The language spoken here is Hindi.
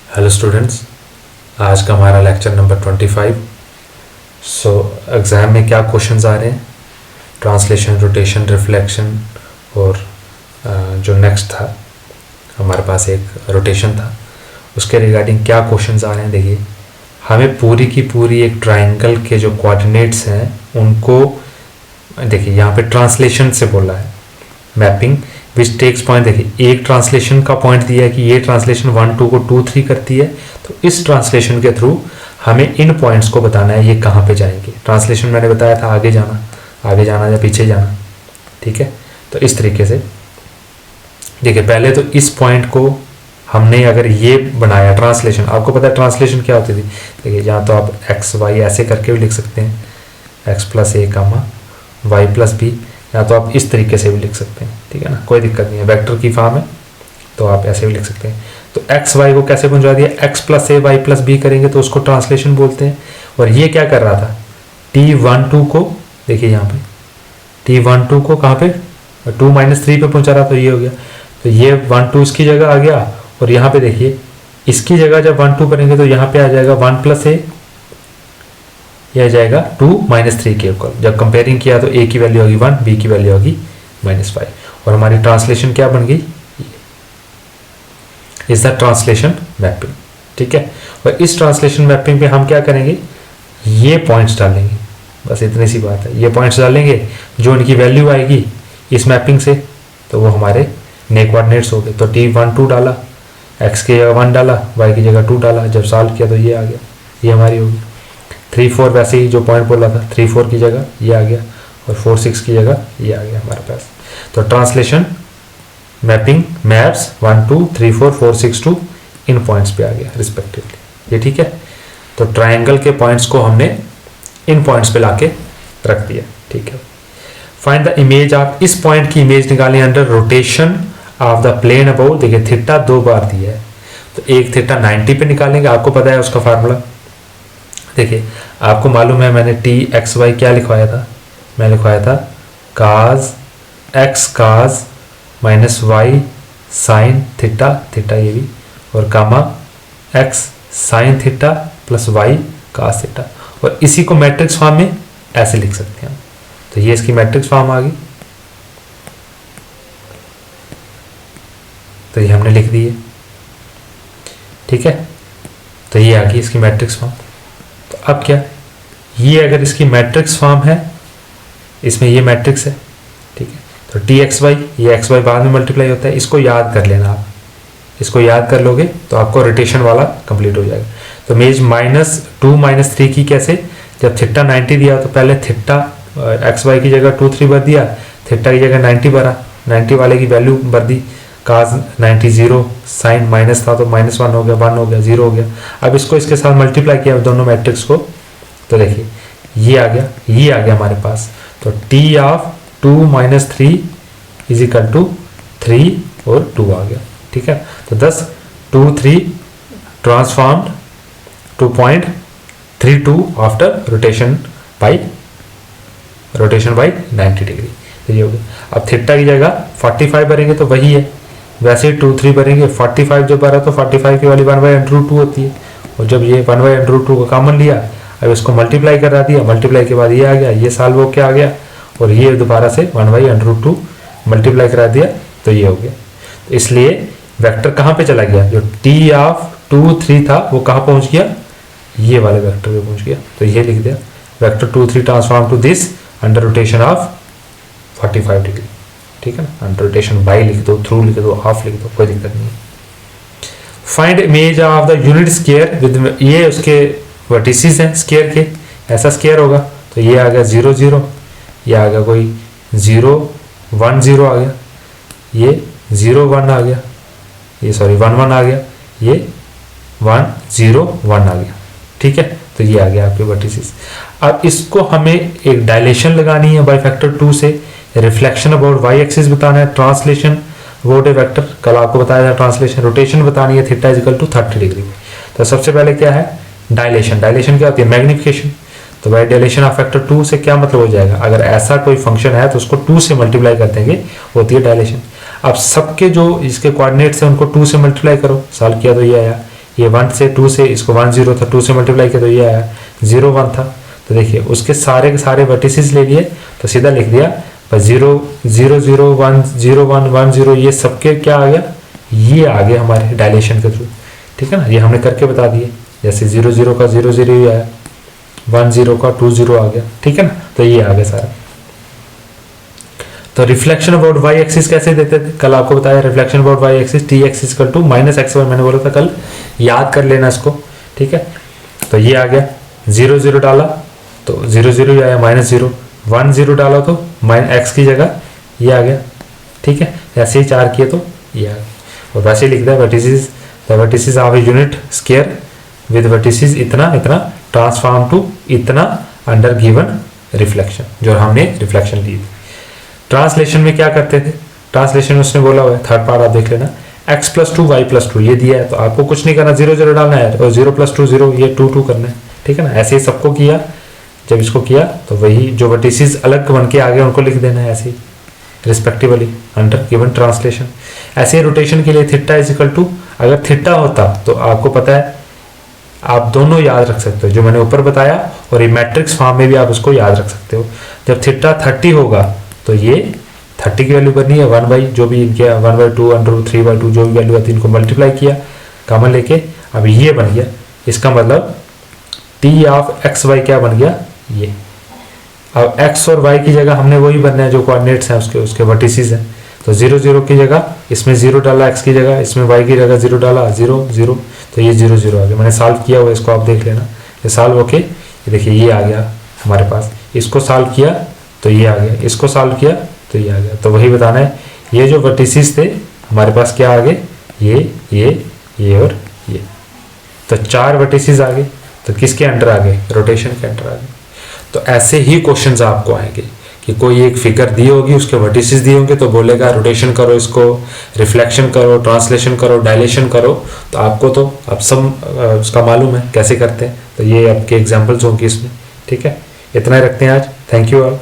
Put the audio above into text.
हेलो स्टूडेंट्स, आज का हमारा लेक्चर नंबर 25। एग्ज़ाम में क्या क्वेश्चंस आ रहे हैं, ट्रांसलेशन, रोटेशन, रिफ्लेक्शन और जो नेक्स्ट था हमारे पास एक रोटेशन था, उसके रिगार्डिंग क्या क्वेश्चंस आ रहे हैं। देखिए, हमें पूरी की पूरी एक ट्राइंगल के जो कोऑर्डिनेट्स हैं उनको देखिए, यहाँ पे ट्रांसलेशन से बोला है, मैपिंग विच टेक्स पॉइंट। देखिए, एक ट्रांसलेशन का पॉइंट दिया है कि ये ट्रांसलेशन 1 2 को 2 3 करती है, तो इस ट्रांसलेशन के थ्रू हमें इन पॉइंट्स को बताना है ये कहाँ पे जाएंगे। ट्रांसलेशन मैंने बताया था आगे जाना या पीछे जाना, ठीक है। तो इस तरीके से देखिए, पहले तो इस पॉइंट को हमने अगर ये बनाया ट्रांसलेशन, आपको पता है ट्रांसलेशन क्या होती थी। देखिए, यहाँ तो आप एक्स वाई ऐसे करके भी लिख सकते हैं, एक्स प्लस ए कामा वाई प्लस बी, या तो आप इस तरीके से भी लिख सकते हैं, ठीक है ना, कोई दिक्कत नहीं है, वेक्टर की फॉर्म है तो आप ऐसे भी लिख सकते हैं। तो एक्स वाई को कैसे पहुंचा दिया, एक्स प्लस ए वाई प्लस बी करेंगे तो उसको ट्रांसलेशन बोलते हैं। और ये क्या कर रहा था, T12 को, देखिए यहाँ पे T12 को कहाँ पे 2 - 3 पे पहुंचा रहा, तो ये हो गया। तो ये 1 2 इसकी जगह आ गया, और यहाँ पे देखिए इसकी जगह जब 1 2 करेंगे तो यहाँ पे आ जाएगा 1 प्लस ए, यह जाएगा 2 - 3 के इक्वल। जब कंपेयरिंग किया तो ए की वैल्यू होगी 1, बी की वैल्यू होगी -5, और हमारी ट्रांसलेशन क्या बन गई, इज द ट्रांसलेशन मैपिंग, ठीक है। और इस ट्रांसलेशन मैपिंग पे हम क्या करेंगे, ये पॉइंट्स डालेंगे, बस इतनी सी बात है। ये पॉइंट्स डालेंगे जो इनकी वैल्यू आएगी इस मैपिंग से, तो वो हमारे नए कोऑर्डिनेट्स हो गए। तो T12 डाला, x की जगह 1 डाला, y की जगह 2 डाला, जब सॉल्व किया तो ये आ गया, ये हमारी होगी। 3 4 वैसे ही जो पॉइंट बोला था 3 4 की जगह ये आ गया, और 4 6 की जगह ये आ गया हमारे पास। तो ट्रांसलेशन मैपिंग मैप्स 1 2 3 4 4 6 2 इन पॉइंट्स पे आ गया रिस्पेक्टिवली, ये ठीक है। तो ट्राइंगल के पॉइंट्स को हमने इन पॉइंट्स पे लाके रख दिया, ठीक है। फाइंड द इमेज ऑफ, इस पॉइंट की इमेज निकालें under rotation of the plane about. देखिए, थीटा 2 बार दिया है, तो एक थीटा 90 पे निकालेंगे, आपको पता है उसका फार्मूला। देखिए, आपको मालूम है मैंने T(x, y) क्या लिखवाया था, मैं लिखवाया था cos x cos -y sin theta, theta ये भी, और कामा x sin theta plus y cos theta, और इसी को मैट्रिक्स फॉर्म में ऐसे लिख सकते हैं। तो ये इसकी मैट्रिक्स फॉर्म आ गई, तो ये हमने लिख दी है, ठीक है। तो ये आ गई इसकी मैट्रिक्स फॉर्म। तो अब क्या, ये अगर इसकी मैट्रिक्स फॉर्म है, इसमें ये मैट्रिक्स है, ठीक है। तो T(x, y), ये x y बाद में मल्टीप्लाई होता है, इसको याद कर लेना आप, इसको याद कर लोगे तो आपको रोटेशन वाला कंप्लीट हो जाएगा। तो इमेज -2 - 3 की कैसे, जब थीटा 90 दिया तो पहले थीटा x y की जगह 2 3 भर दिया, थीटा की जगह 90 भरा, 90 वाले की वैल्यू भर दी, cos 90 0, साइन माइनस था तो -1 हो गया, 1 हो गया, 0 हो गया। अब इसको इसके साथ मल्टीप्लाई किया दोनों मैट्रिक्स को, तो देखिए ये आ गया, ये आ गया हमारे पास। तो T(2 - 3) = 3 और 2 आ गया, ठीक है। तो 10 2 3 transformed two point 3 2 after rotation by 90 degree, ये हो गया। अब थीटा की जगह 45 भरेंगे तो वही है, वैसे 2 3 भरेंगे, 45 जब भरा तो 45 की वाली 1/√2 होती है, और जब ये 1/√2 को कॉमन लिया, अब इसको मल्टीप्लाई करा दिया, मल्टीप्लाई के बाद ये आ गया, ये सॉल्व हो के आ गया, और ये दोबारा से 1/√2 मल्टीप्लाई करा दिया तो ये हो गया। तो इसलिए वेक्टर कहाँ पे चला गया, जो T(2 3) था वो कहाँ पहुंच गया, ये वाले वेक्टर पे पहुंच गया। तो ये लिख दिया, vector 2 3 transform to this under rotation of 45 degree, ठीक है ना। अंडर रोटेशन बाई लिख दो, थ्रू लिख दो, हाफ लिख दो, कोई दिक्कत नहीं। Find image of the unit square with, ये उसके वर्टिसेस हैं स्क्वायर के, ऐसा स्क्वायर होगा, तो ये आ गया 0 0, ये आ गया कोई 0 1 0 आ गया, ये 0 1 आ गया, ये सॉरी 1 1 आ गया, ये 1 0 1 आ गया, ठीक है। तो ये आ गया आपके वर्टिसेस। अब इसको हमें एक डायलेशन लगानी है बाई फैक्टर 2 से, रिफ्लेक्शन अबाउट वाई एक्सिस बताना है, ट्रांसलेशन अबाउट ए वेक्टर, कल आपको बताया था ट्रांसलेशन, रोटेशन बतानी है थीटा = 30 डिग्री। तो सबसे पहले क्या है, डायलेशन। डायलेशन क्या होती है, मैग्निफिकेशन। तो बाई डायलेशन ऑफ फैक्टर 2 से क्या मतलब हो जाएगा, अगर ऐसा कोई फंक्शन है तो उसको 2 से मल्टीप्लाई कर देंगे, होती है डायलेशन। अब सबके जो इसके कोऑर्डिनेट्स हैं उनको 2 से मल्टीप्लाई करो, सॉल्व किया तो ये आया, ये 1 से 2 से इसको 1 0 था, 2 से मल्टीप्लाई किया तो ये आया 0 1 था। तो देखिए उसके सारे के सारे वर्टिसेस ले लिए तो सीधा लिख दिया 0 0 0 1 0 1 1 0, ये सबके क्या आ गया, ये आ गया हमारे डायलेशन के थ्रू। ठीक है ना, ये हमने करके बता दिए। जैसे 0 0 का 0 0 ही आया, 1 0 का 2 0 आ गया। ठीक है ना, तो ये आ गया सारा। तो रिफ्लेक्शन अबाउट वाई एक्सिस कैसे देते थे, कल आपको बताया reflection about y axis t x equal to minus x y, मैंने बोला था कल, याद कर लेना इसको। ठीक है, तो ये आ गया 0 0 डाला तो 0 0 आया माइनस 0, 1 0 डाला तो एक्स की जगह ये आ गया। ठीक है, ऐसे ही 4 किए तो ये आ गया। और वैसे लिख दिया vertices, the vertices of a unit square with vertices इतना इतना ट्रांसफॉर्म टू इतना अंडर गिवन रिफ्लेक्शन, जो हमने रिफ्लेक्शन ली थी। ट्रांसलेशन में क्या करते थे, ट्रांसलेशन में उसने बोला हुआ है, थर्ड पार्ट आप देख लेना, x + 2 y + 2 ये दिया है तो आपको कुछ नहीं करना, 0 0 डालना है और 0 + 2 0 ये 2 2 करना है। ठीक है ना, ऐसे ही सबको किया। जब इसको किया तो वही जो वर्टिसेस अलग बन के आ गए उनको लिख देना है ऐसे ही रिस्पेक्टिवली अंडर गिवन ट्रांसलेशन। ऐसे ही रोटेशन के लिए थीटा = अगर थीटा होता तो आपको पता है आप दोनों याद रख सकते हो, जो मैंने ऊपर बताया और ये मैट्रिक्स फॉर्म में भी आप उसको याद रख सकते हो। जब थीटा 30 होगा तो ये 30 की वैल्यू करनी है 1 जो भी इनके 1/2 √3/2 जो भी वैल्यू आती है इनको मल्टीप्लाई किया कॉमन लेके, अब ये बन गया। इसका मतलब टी ऑफ एक्स वाई क्या बन गया ये। अब x और y की जगह हमने वही बनना है जो कोऑर्डिनेट्स हैं उसके वर्टिसेस हैं। तो 0 0 की जगह इसमें 0 डाला, x की जगह इसमें y की जगह 0 डाला, 0 0, तो ये 0 0 आ गया। मैंने सॉल्व किया हुआ, इसको आप देख लेना। ये सॉल्व होके ये देखिए ये आ गया हमारे पास। इसको सॉल्व किया तो ये आ गया, इसको सॉल्व किया तो ये आ गया। तो वही बताना है, ये जो वर्टिसेस थे हमारे पास क्या आ गए, ये और ये। तो 4 वर्टिसेस आ गए, तो किसके अंडर आ गए, रोटेशन के अंडर आ गए। तो ऐसे ही क्वेश्चंस आपको आएंगे कि कोई एक फिगर दी होगी, उसके वर्टिसेस दिए होंगे तो बोलेगा रोटेशन करो, इसको रिफ्लेक्शन करो, ट्रांसलेशन करो, डायलेशन करो। तो आपको तो अब सब उसका मालूम है कैसे करते हैं। तो ये आपके एग्जांपल्स होंगे इसमें। ठीक है, इतना ही रखते हैं आज। Thank you all.